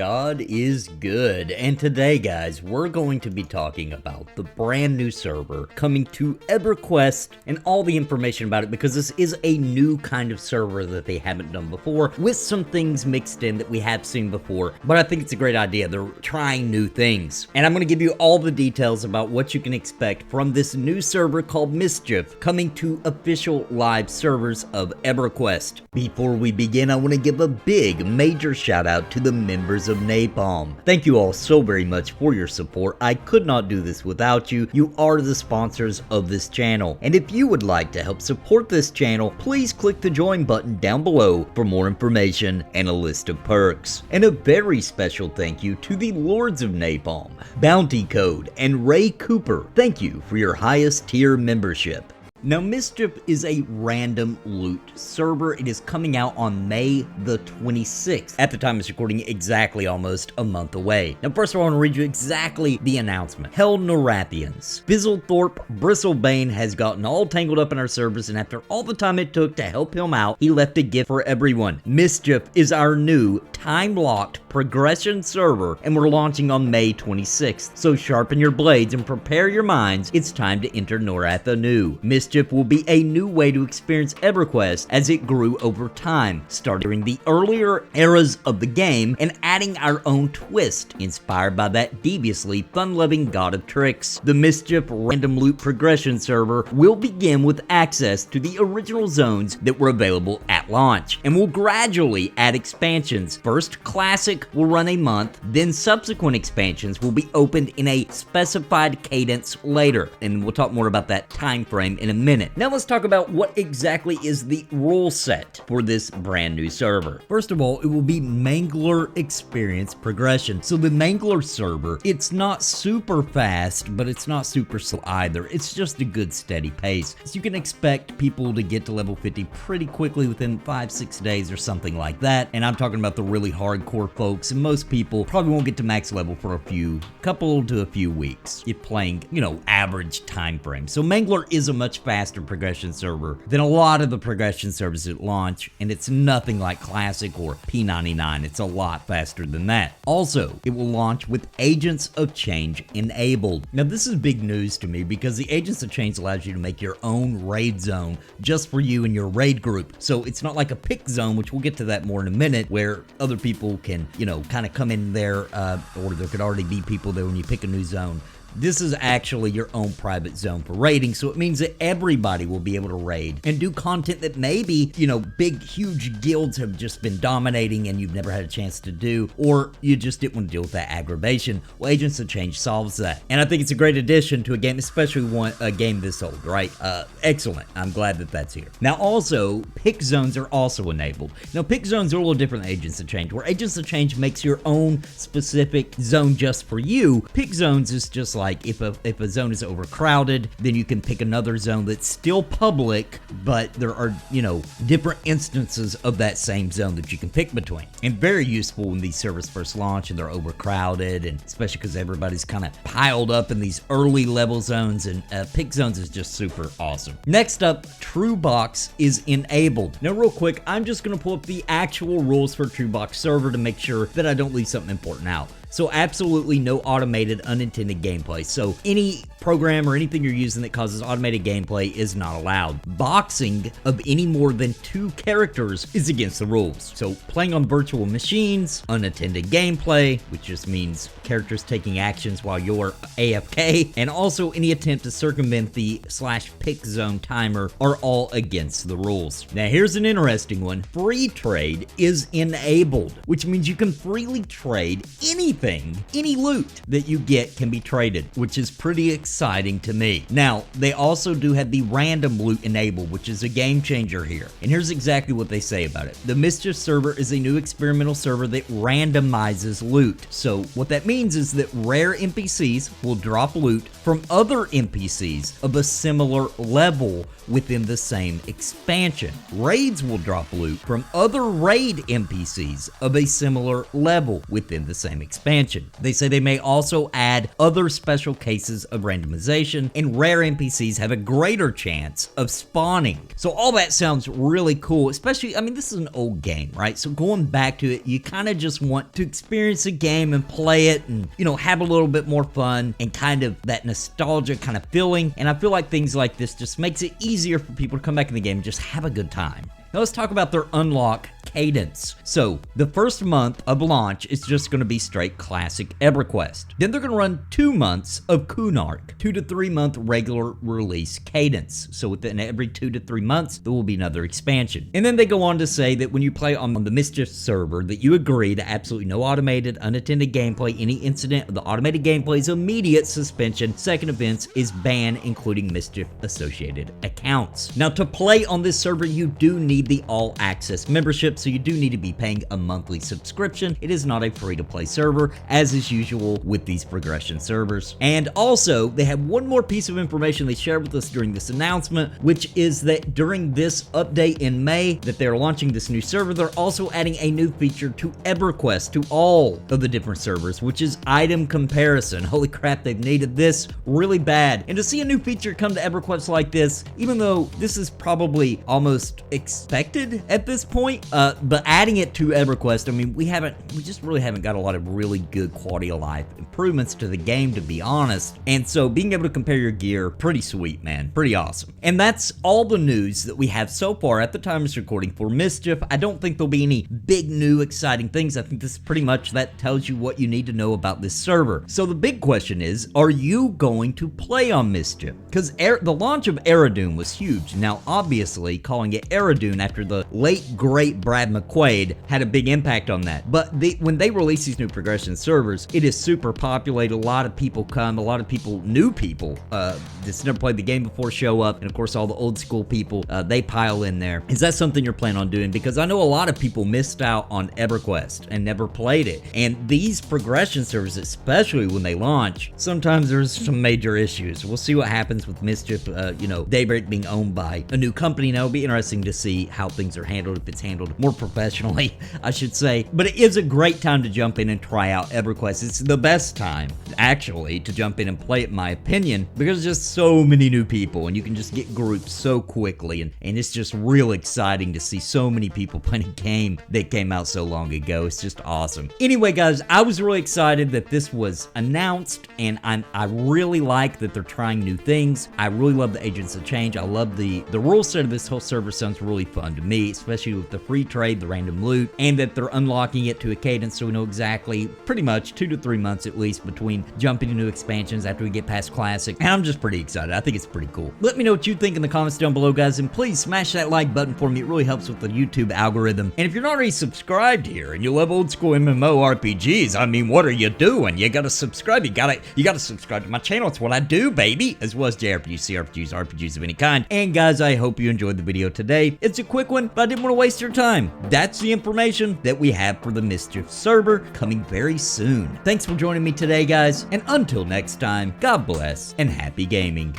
God is good, and today guys we're going to be talking about the brand new server coming to EverQuest and all the information about it, because this is a new kind of server that they haven't done before, with some things mixed in that we have seen before. But I think it's a great idea. They're trying new things, and I'm going to give you all the details about what you can expect from this new server called Mischief, coming to official live servers of EverQuest. Before we begin, I want to give a big major shout out to the members of Napalm. Thank you all so very much for your support. I could not do this without you. You are the sponsors of this channel. And if you would like to help support this channel, please click the join button down below for more information and a list of perks. And a very special thank you to the Lords of Napalm, Bounty Code, and Ray Cooper. Thank you for your highest tier membership. Now, Mischief is a random loot server. It is coming out on May the 26th. At the time of this recording, exactly almost a month away. Now, first of all, I want to read you exactly the announcement. Hell Norrathians. Fizzlethorpe Bristlebane has gotten all tangled up in our servers, and after all the time it took to help him out, he left a gift for everyone. Mischief is our new time-locked progression server, and we're launching on May 26th. So sharpen your blades and prepare your minds. It's time to enter Norrath anew. Mischief will be a new way to experience EverQuest as it grew over time, starting during the earlier eras of the game and adding our own twist, inspired by that deviously fun-loving god of tricks. The Mischief random loot progression server will begin with access to the original zones that were available at launch, and will gradually add expansions. First, Classic will run a month, then subsequent expansions will be opened in a specified cadence later, and we'll talk more about that time frame in a minute. Now let's talk about what exactly is the rule set for this brand new server. First of all, it will be Mangler experience progression. So the Mangler server, it's not super fast, but it's not super slow either. It's just a good steady pace. So you can expect people to get to level 50 pretty quickly within 5-6 days or something like that. And I'm talking about the really hardcore folks, and most people probably won't get to max level for a couple to a few weeks if playing, average time frame. So Mangler is a much faster progression server than a lot of the progression servers at launch, and it's nothing like Classic or P99. It's a lot faster than that. Also, it will launch with Agents of Change enabled. Now this is big news to me, because the Agents of Change allows you to make your own raid zone just for you and your raid group. So it's not like a pick zone, which we'll get to that more in a minute, where other people can, kind of come in there, or there could already be people there when you pick a new zone. This is actually your own private zone for raiding, so it means that everybody will be able to raid and do content that maybe, big, huge guilds have just been dominating and you've never had a chance to do, or you just didn't want to deal with that aggravation. Well, Agents of Change solves that, and I think it's a great addition to a game, especially a game this old, right? Excellent. I'm glad that that's here. Now, also, pick zones are also enabled. Now, pick zones are a little different than Agents of Change, where Agents of Change makes your own specific zone just for you. Pick zones is just like if a zone is overcrowded, then you can pick another zone that's still public, but there are, different instances of that same zone that you can pick between. And very useful when these servers first launch and they're overcrowded, and especially because everybody's kind of piled up in these early level zones, and pick zones is just super awesome. Next up, True Box is enabled. Now real quick, I'm just going to pull up the actual rules for True Box server to make sure that I don't leave something important out. So absolutely no automated unintended gameplay. So any program or anything you're using that causes automated gameplay is not allowed. Boxing of any more than 2 characters is against the rules. So playing on virtual machines, unattended gameplay, which just means characters taking actions while you're AFK, and also any attempt to circumvent the /pick zone timer are all against the rules. Now here's an interesting one. Free trade is enabled, which means you can freely trade anything. Any loot that you get can be traded, which is pretty exciting to me. Now, they also do have the random loot enabled, which is a game changer here. And here's exactly what they say about it. The Mischief server is a new experimental server that randomizes loot. So what that means is that rare NPCs will drop loot from other NPCs of a similar level within the same expansion. Raids will drop loot from other raid NPCs of a similar level within the same expansion. expansion. They say they may also add other special cases of randomization, and rare NPCs have a greater chance of spawning. So all that sounds really cool, especially, I mean, this is an old game, right? So going back to it, you kind of just want to experience a game and play it and, you know, have a little bit more fun and kind of that nostalgia kind of feeling. And I feel like things like this just makes it easier for people to come back in the game and just have a good time. Now let's talk about their unlock cadence. So the first month of launch is just going to be straight classic EverQuest. Then they're going to run 2 months of Kunark, 2 to 3 month regular release cadence. So within every 2 to 3 months, there will be another expansion. And then they go on to say that when you play on the Mischief server, that you agree to absolutely no automated, unattended gameplay. Any incident of the automated gameplay is immediate suspension. Second events is banned, including Mischief associated accounts. Now to play on this server, you do need the all access membership, so you do need to be paying a monthly subscription. It is not a free-to-play server, as is usual with these progression servers. And also, they have one more piece of information they shared with us during this announcement, which is that during this update in May that they're launching this new server, they're also adding a new feature to EverQuest, to all of the different servers, which is item comparison. Holy crap, they've needed this really bad. And to see a new feature come to EverQuest like this, even though this is probably almost expected at this point, but adding it to EverQuest, I mean, we just really haven't got a lot of really good quality of life improvements to the game, to be honest. And so being able to compare your gear, pretty sweet, man, pretty awesome. And that's all the news that we have so far at the time of this recording for Mischief. I don't think there'll be any big new exciting things. I think this pretty much that tells you what you need to know about this server. So the big question is, are you going to play on Mischief? Because the launch of Eridune was huge. Now, obviously, calling it Eridune after the late great Brad McQuaid had a big impact on that. But when they release these new progression servers, it is super populated. A lot of people come, a lot of people, new people, that's never played the game before show up, and of course all the old school people, they pile in there. Is that something you're planning on doing? Because I know a lot of people missed out on EverQuest and never played it. And these progression servers, especially when they launch, sometimes there's some major issues. We'll see what happens with Mischief, you know, Daybreak being owned by a new company now. It'll be interesting to see how things are handled, if it's handled more professionally, I should say. But it is a great time to jump in and try out EverQuest. It's the best time, actually, to jump in and play it, in my opinion, because there's just so many new people, and you can just get groups so quickly, and it's just real exciting to see so many people playing a game that came out so long ago. It's just awesome. Anyway, guys, I was really excited that this was announced, and I really like that they're trying new things. I really love the Agents of Change. I love the rule set of this whole server. Sounds really fun to me, especially with the free trade, the random loot, and that they're unlocking it to a cadence, so we know exactly pretty much 2 to 3 months at least between jumping to new expansions after we get past classic. And I'm just pretty excited. I think it's pretty cool. Let me know what you think in the comments down below, guys, and please smash that like button for me. It really helps with the YouTube algorithm. And if you're not already subscribed here and you love old school MMORPGs, I mean, what are you doing? You gotta subscribe. You gotta subscribe to my channel. It's what I do, baby, as well as JRPGs, CRPGs, RPGs of any kind. And guys, I hope you enjoyed the video today. It's a quick one, but I didn't want to waste your time. That's the information that we have for the Mischief server coming very soon. Thanks for joining me today, guys, and until next time, God bless and happy gaming.